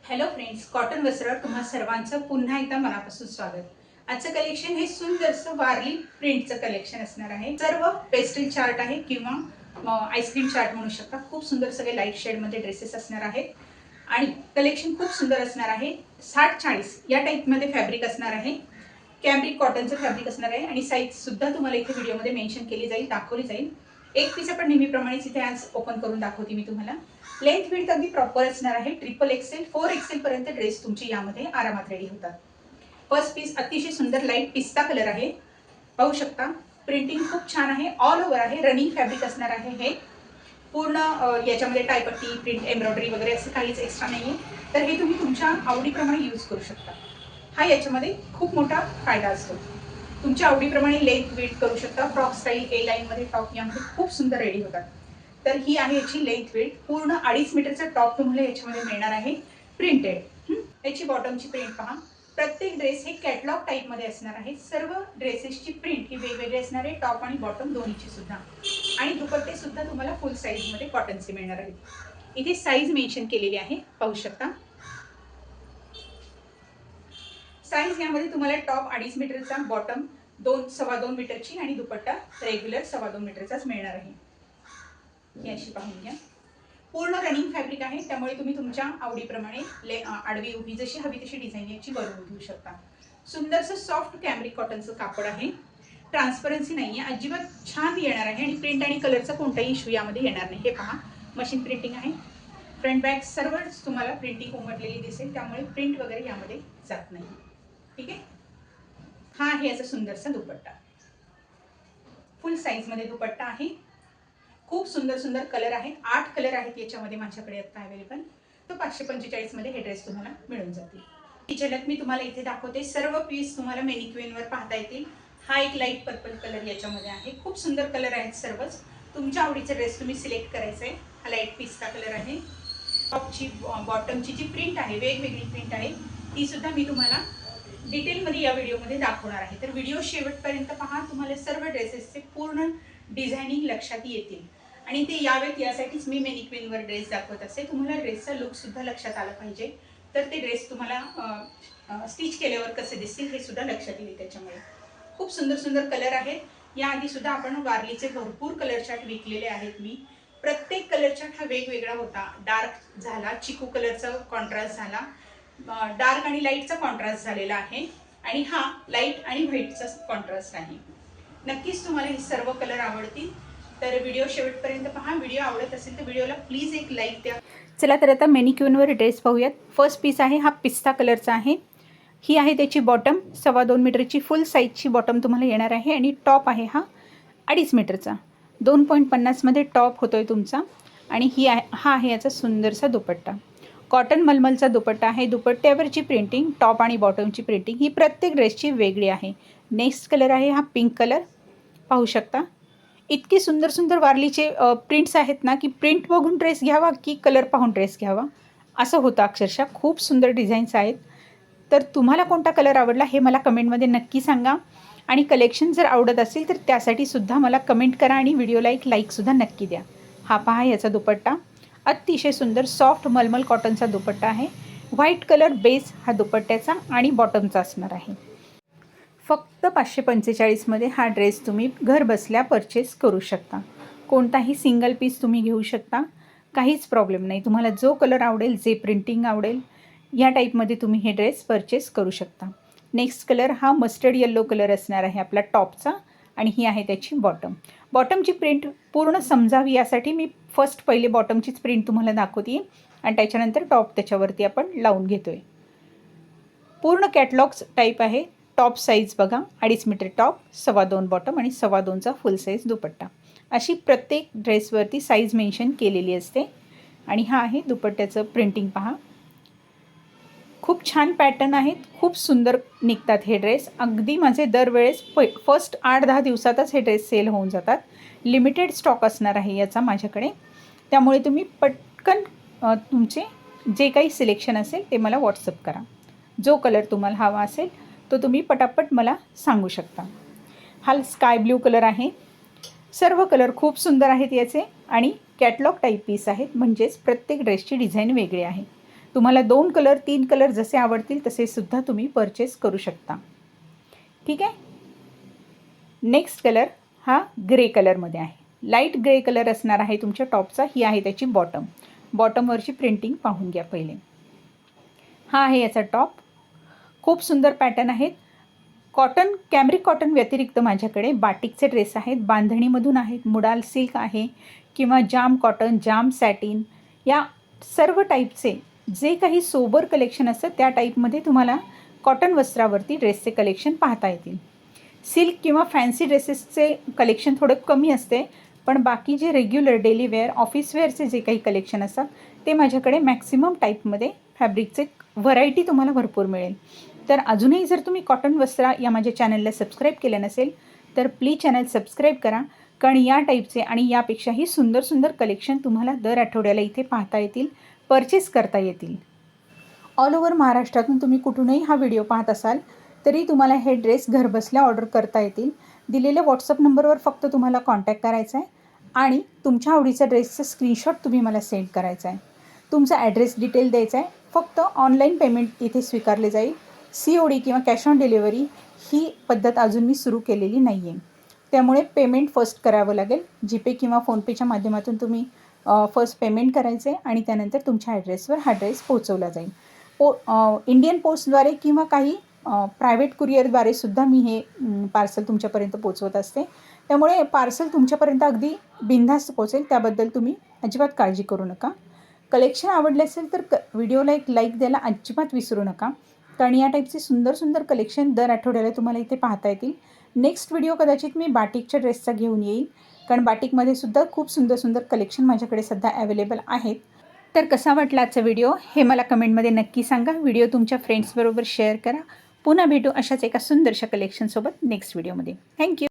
Hello friends, cotton वस्त्रावर तुम्हा सर्वांचं पुन्हा एकदा मनापासून स्वागत. आजचं कलेक्शन हे सुंदरसं वारली प्रिंटचं कलेक्शन असणार आहे. सर्व पेस्टल चार्ट आहे किंवा आईस्क्रीम चार्ट म्हणू शकता. खूप सुंदर सगळे लाईट शेडमध्ये ड्रेसेस असणार आहेत आणि कलेक्शन खूप सुंदर असणार आहे. 60-40 या टाईपमध्ये फॅब्रिक असणार आहे. कॅम्ब्रिक कॉटनचं फॅब्रिक असणार आहे आणि साईज सुद्धा तुम्हाला इथे व्हिडिओमध्ये मेन्शन केली जाईल, दाखवली जाईल. एक पीस आपण नेहमीप्रमाणेच इथे आज ओपन करून दाखवते मी तुम्हाला. लेंथ विड्थ अगदी प्रॉपर असणार आहे. XXL 4XL पर्यंत ड्रेस तुमची यामध्ये आरामात रेडी होतात. फर्स्ट पीस अतिशय सुंदर लाईट पिस्ता कलर आहे, पाहू शकता. प्रिंटिंग खूप छान आहे, ऑल ओव्हर आहे, रनिंग फॅब्रिक असणार आहे. हे पूर्ण याच्यामध्ये टायपट्टी प्रिंट एम्ब्रॉयडरी वगैरे असं काहीच एक्स्ट्रा नाही आहे. तर हे तुम्ही तुमच्या आवडीप्रमाणे यूज करू शकता. हा याच्यामध्ये खूप मोठा फायदा असतो. तुमच्या आवडीप्रमाणे लेंथ विड्थ करू शकता. फ्रॉक स्टाईल ए लाईनमध्ये टॉप यामध्ये खूप सुंदर रेडी होतात. तर ही आहे याची लेंथ विड्थ. पूर्ण 2.5 मीटरचा टॉप तुम्हाला याच्यामध्ये मिळणार आहे प्रिंटेड. याची बॉटमची प्रिंट पहा. प्रत्येक ड्रेस हे कॅटलॉग टाईपमध्ये असणार आहे. सर्व ड्रेसेसची प्रिंट ही वेगवेगळी असणार आहे, टॉप आणि बॉटम दोन्हीची सुद्धा. आणि दुपट्टे सुद्धा तुम्हाला फुल साईजमध्ये कॉटनचे मिळणार आहेत. इथे साईज मेन्शन केलेली आहे, पाहू शकता. साईज यामध्ये तुम्हाला टॉप 2.5 मीटरचा, बॉटम 2.25 मीटरची आणि दुपट्टा रेग्युलर 2.25 मीटरचाच मिळणार आहे. ही अशी पाहून घ्या. पूर्ण रनिंग फॅब्रिक आहे, त्यामुळे तुम्ही तुमच्या आवडीप्रमाणे आडवी उभी जशी हवी तशी डिझाईन याची बनवून घेऊ शकता. सुंदरसं सॉफ्ट कॅम्ब्रिक कॉटनचं कापड आहे. ट्रान्सपरन्सी नाही आहे, अजिबात छान येणार आहे आणि प्रिंट आणि कलरचा कोणताही इश्यू यामध्ये येणार नाही. हे पहा, मशीन प्रिंटिंग आहे. फ्रंट बॅक सर्वच तुम्हाला प्रिंटिंग उमटलेली दिसेल, त्यामुळे प्रिंट वगैरे यामध्ये जात नाही. ठीक आहे. हा आहे याचा सुंदरसा दुपट्टा. फुल साईजमध्ये दुपट्टा आहे. खूप सुंदर सुंदर कलर आहेत. 8 कलर आहेत याच्यामध्ये माझ्याकडे आता अवेलेबल. तो 545 मध्ये हे ड्रेस तुम्हाला मिळून जातील. ही झलक मी तुम्हाला इथे दाखवते. सर्व पीस तुम्हाला मेनिक्विनवर पाहता येतील. हा एक लाईट पर्पल कलर याच्यामध्ये आहे. खूप सुंदर कलर आहेत सर्वच. तुमच्या आवडीचा ड्रेस तुम्ही सिलेक्ट करायचा आहे. हा लाईट पिस्ता कलर आहे. टॉपची बॉटमची जी प्रिंट आहे, वेगवेगळी प्रिंट आहे, ती सुद्धा मी तुम्हाला डिटेलमध्ये या व्हिडिओमध्ये दाखवणार आहे. तर व्हिडिओ शेवटपर्यंत पहा. तुम्हाला सर्व ड्रेसेसचे पूर्ण डिझायनिंग लक्षात येतील आणि ते यावेत यासाठीच मी मेनिक्विनवर ड्रेस दाखवत असते. तुम्हाला ड्रेसचा लुक सुद्धा लक्षात आला पाहिजे, तर ते ड्रेस तुम्हाला स्टिच केल्यावर कसे दिसतील हे सुद्धा लक्षात येईल. त्याच्यामुळे खूप सुंदर सुंदर कलर आहेत. याआधी सुद्धा आपण वारलीचे भरपूर कलर चार्ट विकलेले आहेत मी. प्रत्येक कलर चार्ट हा वेगवेगळा होता. डार्क झाला, चिकू कलरचा कॉन्ट्रास्ट झाला, डार्क आणि लाईटचा कॉन्ट्रास्ट झालेला आहे आणि हा लाईट आणि व्हाईटचा कॉन्ट्रास्ट आहे. नक्कीच तुम्हाला हे सर्व कलर आवडतील. तर व्हिडिओ शेवटपर्यंत पहा. व्हिडिओ आवडत असेल तर व्हिडिओला प्लीज एक लाईक द्या. चला तर आता मेनिक्विनवर ड्रेस पाहूयात. फर्स्ट पीस आहे हा पिस्ता कलरचा आहे. ही आहे त्याची बॉटम. 2.25 मीटरची फुल साईजची बॉटम तुम्हाला येणार आहे आणि टॉप आहे हा 2.5 मीटरचा. 2.50 मध्ये टॉप होतोय तुमचा. आणि हा आहे याचा सुंदरसा दुपट्टा. कॉटन मलमलचा दुपट्टा आहे. दुपट्ट्यावरची प्रिंटिंग, टॉप आणि बॉटमची प्रिंटिंग ही प्रत्येक ड्रेसची वेगळी आहे. नेक्स्ट कलर आहे हा पिंक कलर, पाहू शकता. इतके सुंदर सुंदर वारलीचे प्रिंट्स आहेत ना, की प्रिंट बघून ड्रेस घ्यावा की कलर पाहून ड्रेस घ्यावा असं होतं अक्षरशः. खूप सुंदर डिझाईन्स आहेत. तर तुम्हाला कोणता कलर आवडला हे मला कमेंटमध्ये नक्की सांगा. आणि कलेक्शन जर आवडत असेल तर त्यासाठी सुद्धा मला कमेंट करा आणि व्हिडिओला एक लाईकसुद्धा नक्की द्या. हा पहा याचा दुपट्टा. अतिशय सुंदर सॉफ्ट मलमल कॉटनचा दुपट्टा आहे. व्हाईट कलर बेस हा दुपट्ट्याचा आणि बॉटमचा असणार आहे. फक्त 545 मध्ये हा ड्रेस तुम्ही घर बसल्या परचेस करू शकता. कोणताही सिंगल पीस तुम्ही घेऊ शकता, काहीच प्रॉब्लेम नाही. तुम्हाला जो कलर आवडेल, जे प्रिंटिंग आवडेल, या टाईपमध्ये तुम्ही हे ड्रेस परचेस करू शकता. नेक्स्ट कलर हा मस्टर्ड येल्लो कलर असणार आहे आपला टॉपचा आणि ही आहे त्याची बॉटम. बॉटमची प्रिंट पूर्ण समजावी यासाठी मी फर्स्ट पहिले बॉटमचीच प्रिंट तुम्हाला दाखवते आणि त्याच्यानंतर टॉप त्याच्यावरती आपण लावून घेतो आहे. पूर्ण कॅटलॉग्स टाईप आहे. टॉप साईज बघा, 2.5 मीटर टॉप, 2.25 बॉटम आणि 2.25चा फुल साईज दुपट्टा. अशी प्रत्येक ड्रेसवरती साईज मेन्शन केलेली असते. आणि हा आहे दुपट्ट्याचं प्रिंटिंग पहा. खूप छान पॅटर्न आहेत. खूप सुंदर निघतात हे ड्रेस. अगदी माझे दरवेळेस फर्स्ट 8-10 दिवसातच हे ड्रेस सेल होऊन जातात. लिमिटेड स्टॉक असणार आहे याचा माझ्याकडे. त्यामुळे तुम्ही पटकन तुमचे जे काही सिलेक्शन असेल ते मला व्हॉट्सअप करा. जो कलर तुम्हाला हवा असेल तो तुम्ही पटापट मला सांगू शकता. हा स्काय ब्ल्यू कलर आहे. सर्व कलर खूप सुंदर आहेत याचे आणि कॅटलॉग टाईप पीस आहेत, म्हणजेच प्रत्येक ड्रेसची डिझाईन वेगळी आहे. तुम्हाला 2 कलर 3 कलर जसे आवडतील तसे सुद्धा तुम्ही परचेस करू शकता. ठीक आहे. नेक्स्ट कलर हा ग्रे कलरमध्ये आहे. लाईट ग्रे कलर असणार आहे तुमच्या टॉपचा. ही आहे त्याची बॉटम. बॉटमवरची प्रिंटिंग पाहून घ्या पहिले. हा आहे याचा टॉप. खूप सुंदर पॅटर्न आहेत. कॉटन, कॅमरिक कॉटन व्यतिरिक्त माझ्याकडे बाटिकचे ड्रेस आहेत. बांधणीमधून आहेत, मुडाल सिल्क आहे किंवा जाम कॉटन, जाम सॅटिन, या सर्व टाईपचे जे काही सोबर कलेक्शन असतं त्या टाईपमध्ये तुम्हाला कॉटन वस्त्रावरती ड्रेसचे कलेक्शन पाहता येतील. सिल्क किंवा फॅन्सी ड्रेसेसचे कलेक्शन थोडं कमी असते, पण बाकी जे रेग्युलर डेली वेअर, ऑफिस वेअरचे जे काही कलेक्शन असतात ते माझ्याकडे मॅक्सिमम टाईपमध्ये फॅब्रिकचे व्हरायटी तुम्हाला भरपूर मिळेल. तर अजूनही जर तुम्ही कॉटन वस्त्रा या माझ्या चॅनलला सबस्क्राईब केलं नसेल तर प्लीज चॅनल सबस्क्राईब करा, कारण या टाईपचे आणि यापेक्षाही सुंदर सुंदर कलेक्शन तुम्हाला दर आठवड्याला इथे पाहता येतील, परचेस करता येतील. ऑल ओव्हर महाराष्ट्रातून तुम्ही कुठूनही हा व्हिडिओ पाहत असाल तरी तुम्हाला हे ड्रेस घरबसल्या ऑर्डर करता येतील. दिलेल्या व्हॉट्सअप नंबरवर फक्त तुम्हाला कॉन्टॅक्ट करायचा आहे आणि तुमच्या आवडीचा ड्रेसचं स्क्रीनशॉट तुम्ही मला सेंड करायचा आहे. तुमचा ॲड्रेस डिटेल द्यायचा आहे. फक्त ऑनलाईन पेमेंट इथे स्वीकारले जाईल. COD किंवा कॅश ऑन डिलिव्हरी ही पद्धत अजून मी सुरू केलेली नाही आहे, त्यामुळे पेमेंट फर्स्ट करावं लागेल. जीपे किंवा फोनपेच्या माध्यमातून तुम्ही फर्स्ट पेमेंट करायचे आणि त्यानंतर तुमच्या ॲड्रेसवर हा ड्रेस पोहोचवला जाईल. इंडियन पोस्टद्वारे किंवा काही प्रायव्हेट कुरिअरद्वारे सुद्धा मी हे पार्सल तुमच्यापर्यंत पोचवत असते, त्यामुळे पार्सल तुमच्यापर्यंत अगदी बिनधास्त पोचेल, त्याबद्दल तुम्ही अजिबात काळजी करू नका. कलेक्शन आवडले असेल तर व्हिडिओला एक लाईक द्यायला अजिबात विसरू नका, कारण या टाईपचे सुंदर सुंदर कलेक्शन दर आठवड्याला तुम्हाला इथे पाहता येतील. नेक्स्ट व्हिडिओ कदाचित मी बाटिकच्या ड्रेसचा घेऊन येईल, कारण बाटिकमध्ये सुद्धा खूप सुंदर सुंदर कलेक्शन माझ्याकडे सध्या अवेलेबल आहेत. तर कसा वाटला आजचा व्हिडिओ हे मला कमेंटमध्ये नक्की सांगा. व्हिडिओ तुमच्या फ्रेंड्सबरोबर शेअर करा. पुन्हा भेटू अशाच एका सुंदरशा कलेक्शनसोबत नेक्स्ट व्हिडिओमध्ये. थँक्यू.